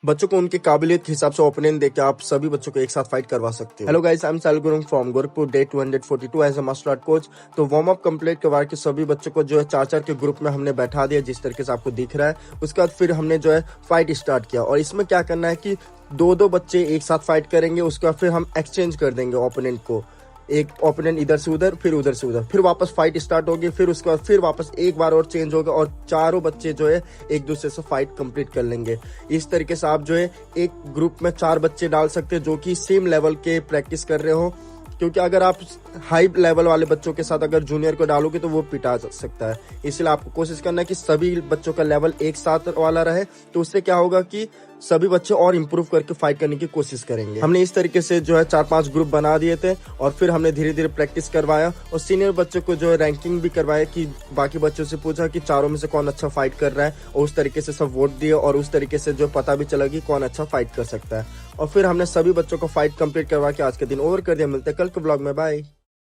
बच्चों को उनकी काबिलियत के हिसाब से ओपोनेंट देके आप सभी बच्चों को एक साथ फाइट करवा सकते हो। हेलो गाइस, आई एम साल Gurung from Gorakhpur, day 242 as a martial art coach. तो वार्म अप कंप्लीट करवा के सभी बच्चों को जो है 4-4 के ग्रुप में हमने बैठा दिया, जिस तरीके से आपको दिख रहा है। उसके बाद फिर हमने जो है फाइट स्टार्ट किया, और इसमें क्या करना है कि दो बच्चे एक साथ फाइट करेंगे। उसके बाद फिर हम एक्सचेंज कर देंगे ओपोनेंट को, एक ओपोनेंट इधर से उधर, फिर उधर से उधर, फिर वापस फाइट स्टार्ट होगी। फिर उसके बाद फिर वापस एक बार और चेंज होगा, और चारों बच्चे जो है एक दूसरे से फाइट कंप्लीट कर लेंगे। इस तरीके से आप जो है एक ग्रुप में 4 बच्चे डाल सकते हैं जो कि सेम लेवल के प्रैक्टिस कर रहे हो, क्योंकि अगर आप हाई लेवल वाले बच्चों के साथ अगर जूनियर को डालोगे तो वो पिटा सकता है। इसलिए आपको कोशिश करना है कि सभी बच्चों का लेवल एक साथ वाला रहे, तो उससे क्या होगा कि सभी बच्चे और इम्प्रूव करके फाइट करने की कोशिश करेंगे। हमने इस तरीके से जो है 4-5 ग्रुप बना दिए थे, और फिर हमने धीरे धीरे प्रैक्टिस करवाया, और सीनियर बच्चों को जो है रैंकिंग भी करवाया कि बाकी बच्चों से पूछा कि चारों में से कौन अच्छा फाइट कर रहा है, और उस तरीके से सब वोट दिए, और उस तरीके से जो पता भी चला कि कौन अच्छा फाइट कर सकता है। और फिर हमने सभी बच्चों को फाइट कंप्लीट करवा के आज के दिन ओवर कर दिया। मिलते हैं कल के ब्लॉग में, बाय।